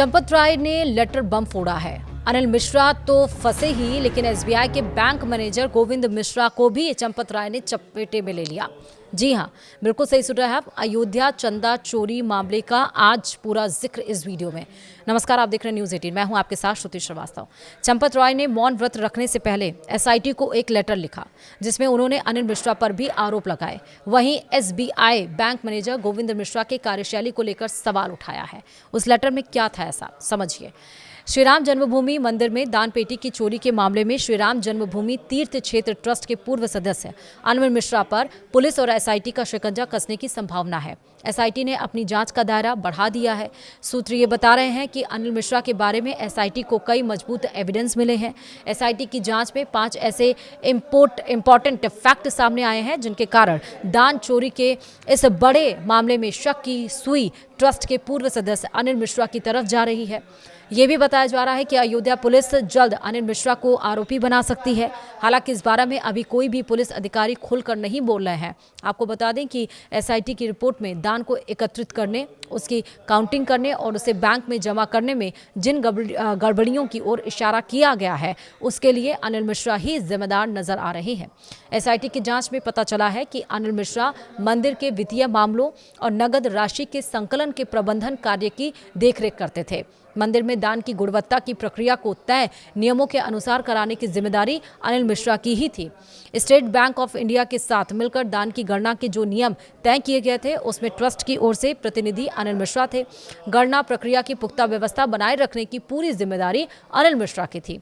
चंपत राय ने लेटर बम फोड़ा है। अनिल मिश्रा तो फंसे ही, लेकिन एसबीआई के बैंक मैनेजर गोविंद मिश्रा को भी चंपत राय ने चपेटे में ले लिया। जी हां, बिल्कुल सही सुन रहे हैं आप। अयोध्या चंदा चोरी मामले का आज पूरा जिक्र इस वीडियो में। नमस्कार, आप देख रहे हैं न्यूज़ 18। मैं हूं आपके साथ श्रुति श्रीवास्तव। चंपत राय ने मौन व्रत रखने से पहले एसआईटी को एक लेटर लिखा, जिसमें उन्होंने अनिल मिश्रा पर भी आरोप लगाए। वहीं SBI bank manager Govind Mishra के कार्यशैली को लेकर सवाल उठाया है। उस लेटर में क्या था ऐसा, समझिए। श्री राम जन्मभूमि मंदिर में दान पेटी की चोरी के मामले में श्री राम जन्मभूमि तीर्थ क्षेत्र ट्रस्ट के पूर्व सदस्य अनिल मिश्रा पर पुलिस और एसआईटी का शिकंजा कसने की संभावना है। एसआईटी ने अपनी जांच का दायरा बढ़ा दिया है। सूत्र ये बता रहे हैं कि अनिल मिश्रा के बारे में एसआईटी को कई मजबूत एविडेंस मिले हैं। एसआईटी की जांच में 5 ऐसे इंपॉर्टेंट फैक्ट सामने आए हैं, जिनके कारण दान चोरी के इस बड़े मामले में शक की सुई ट्रस्ट के पूर्व सदस्य अनिल मिश्रा की तरफ जा रही है। ये भी बताया जा रहा है कि अयोध्या पुलिस जल्द अनिल मिश्रा को आरोपी बना सकती है। हालांकि इस बारे में अभी कोई भी पुलिस अधिकारी खुलकर नहीं बोल रहे हैं। आपको बता दें कि एसआईटी की रिपोर्ट में दान को एकत्रित करने, उसकी काउंटिंग करने और उसे बैंक में जमा करने में जिन गड़बड़ियों की ओर इशारा किया गया है, उसके लिए अनिल मिश्रा ही जिम्मेदार नजर आ रहे हैं। एसआईटी की जांच में पता चला है कि अनिल मिश्रा मंदिर के वित्तीय मामलों और नगद राशि के संकलन के प्रबंधन कार्य की देखरेख करते थे। मंदिर में दान की गुणवत्ता की प्रक्रिया को तय नियमों के अनुसार कराने की जिम्मेदारी अनिल मिश्रा की ही थी। स्टेट बैंक ऑफ इंडिया के साथ मिलकर दान की गणना के जो नियम तय किए गए थे, उसमें ट्रस्ट की ओर से प्रतिनिधि अनिल मिश्रा थे। गणना प्रक्रिया की पुख्ता व्यवस्था बनाए रखने की पूरी जिम्मेदारी अनिल मिश्रा की थी।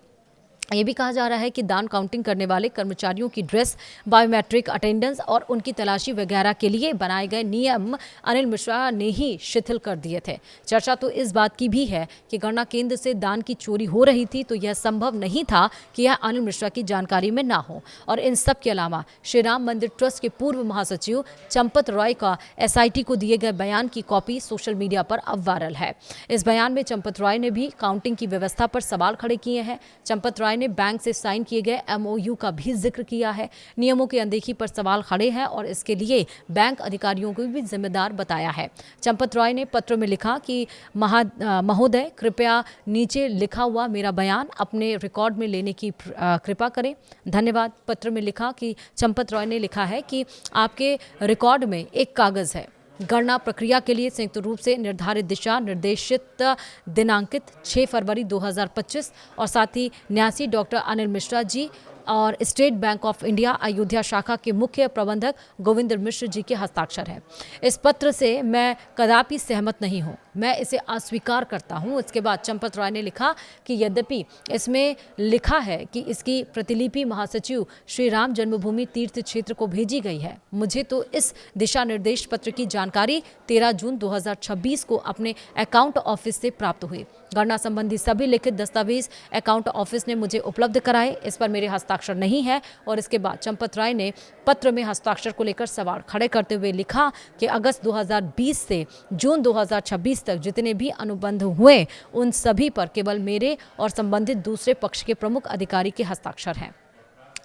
ये भी कहा जा रहा है कि दान काउंटिंग करने वाले कर्मचारियों की ड्रेस, बायोमेट्रिक अटेंडेंस और उनकी तलाशी वगैरह के लिए बनाए गए नियम अनिल मिश्रा ने ही शिथिल कर दिए थे। चर्चा तो इस बात की भी है कि गणना केंद्र से दान की चोरी हो रही थी, तो यह संभव नहीं था कि यह अनिल मिश्रा की जानकारी में ना हो। और इन सब के अलावा श्री राम मंदिर ट्रस्ट के पूर्व महासचिव चंपत राय का एसआईटी को दिए गए बयान की कॉपी सोशल मीडिया पर अब वायरल है। इस बयान में चंपत राय ने भी काउंटिंग की व्यवस्था पर सवाल खड़े किए हैं। चंपत राय ने बैंक से साइन किए गए एमओयू का भी जिक्र किया है। नियमों की अनदेखी पर सवाल खड़े हैं और इसके लिए बैंक अधिकारियों को भी जिम्मेदार बताया है। चंपत राय ने पत्र में लिखा कि महोदय, कृपया नीचे लिखा हुआ मेरा बयान अपने रिकॉर्ड में लेने की कृपा करें। धन्यवाद। पत्र में लिखा कि चंपत राय ने लिखा है कि आपके रिकॉर्ड में एक कागज है। गणना प्रक्रिया के लिए संयुक्त रूप से निर्धारित दिशा निर्देशित दिनांकित 6 फरवरी 2025 और साथ ही न्यासी डॉक्टर अनिल मिश्रा जी और state bank of India Ayodhya शाखा के मुख्य प्रबंधक गोविंद मिश्र जी के हस्ताक्षर है। इस पत्र से मैं कदापि सहमत नहीं हूं, मैं इसे अस्वीकार करता हूं। इसके बाद चंपत राय ने लिखा कि यद्यपि इसमें लिखा है कि इसकी प्रतिलिपि महासचिव श्री राम जन्मभूमि तीर्थ क्षेत्र को भेजी गई है, मुझे तो इस दिशा निर्देश पत्र की जानकारी 13 जून 2026 को अपने अकाउंट ऑफिस से प्राप्त हुई। गणना संबंधी सभी लिखित दस्तावेज अकाउंट ऑफिस ने मुझे उपलब्ध कराए। इस पर मेरे हस्ताक्षर नहीं है। और इसके बाद चंपत राय ने पत्र में हस्ताक्षर को लेकर सवाल खड़े करते हुए लिखा कि अगस्त 2020 से जून 2026 तक जितने भी अनुबंध हुए, उन सभी पर केवल मेरे और संबंधित दूसरे पक्ष के प्रमुख अधिकारी के हस्ताक्षर हैं।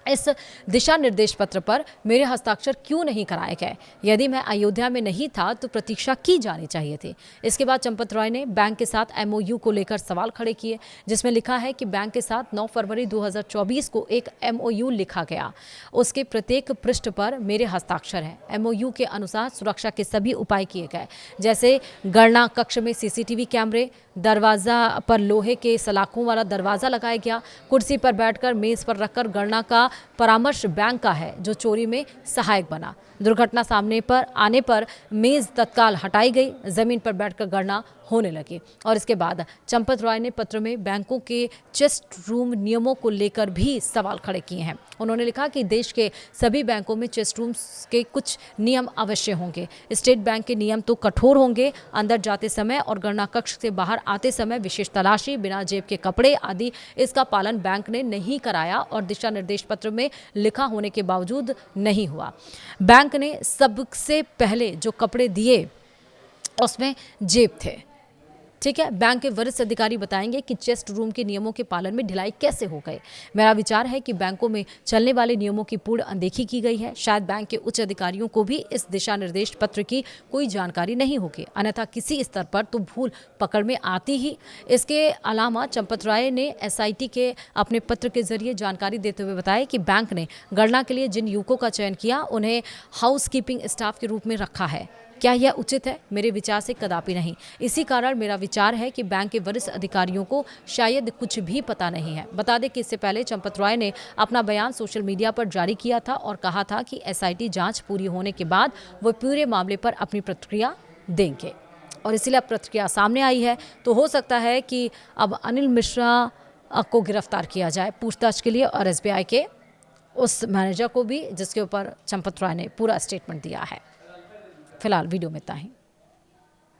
इस दिशा निर्देश पत्र पर मेरे हस्ताक्षर क्यों नहीं कराए गए? यदि मैं अयोध्या में नहीं था तो प्रतीक्षा की जानी चाहिए थी। इसके बाद चंपत राय ने बैंक के साथ एमओयू को लेकर सवाल खड़े किए, जिसमें लिखा है कि बैंक के साथ 9 फरवरी 2024 को एक एमओयू लिखा गया। उसके प्रत्येक पृष्ठ पर मेरे हस्ताक्षर हैं। एमओयू के अनुसार सुरक्षा के सभी उपाय किए गए, जैसे गणना कक्ष में सीसीटीवी कैमरे, दरवाजा पर लोहे के सलाखों वाला दरवाजा लगाया गया, कुर्सी पर बैठकर मेज पर रखकर गणना का परामर्श बैंक का है, जो चोरी में सहायक बना। दुर्घटना सामने पर आने पर मेज तत्काल हटाई गई, जमीन पर बैठकर गणना होने लगी। और इसके बाद चंपत राय ने पत्र में बैंकों के चेस्ट रूम नियमों को लेकर भी सवाल खड़े किए हैं। उन्होंने लिखा कि देश के सभी बैंकों में चेस्ट रूम्स के कुछ नियम अवश्य होंगे। स्टेट बैंक के नियम तो कठोर होंगे। अंदर जाते समय और गणना कक्ष से बाहर आते समय विशेष तलाशी, बिना जेब के कपड़े आदि, इसका पालन बैंक ने नहीं कराया और दिशा निर्देश पत्र में लिखा होने के बावजूद नहीं हुआ। बैंक ने सबसे पहले जो कपड़े दिए उसमें जेब थे। ठीक है, बैंक के वरिष्ठ अधिकारी बताएंगे कि चेस्ट रूम के नियमों के पालन में ढिलाई कैसे हो गए। मेरा विचार है कि बैंकों में चलने वाले नियमों की पूर्ण अनदेखी की गई है। शायद बैंक के उच्च अधिकारियों को भी इस दिशा निर्देश पत्र की कोई जानकारी नहीं होगी, अन्यथा किसी स्तर पर तो भूल पकड़ में आती ही। इसके अलावा चंपत राय ने एसआईटी के अपने पत्र के जरिए जानकारी देते हुए बताया कि बैंक ने गणना के लिए जिन युवकों का चयन किया उन्हें हाउसकीपिंग स्टाफ के रूप में रखा है। क्या यह उचित है? मेरे विचार से कदापि नहीं। इसी कारण मेरा विचार है कि बैंक के वरिष्ठ अधिकारियों को शायद कुछ भी पता नहीं है। बता दें कि इससे पहले चंपत राय ने अपना बयान सोशल मीडिया पर जारी किया था और कहा था कि एसआईटी जांच पूरी होने के बाद वो पूरे मामले पर अपनी प्रतिक्रिया देंगे, और इसीलिए अब प्रतिक्रिया सामने आई है। तो हो सकता है कि अब अनिल मिश्रा को गिरफ्तार किया जाए पूछताछ के लिए, और एसबीआई के उस मैनेजर को भी जिसके ऊपर चंपत राय ने पूरा स्टेटमेंट दिया है। फिलहाल वीडियो में इतना ही।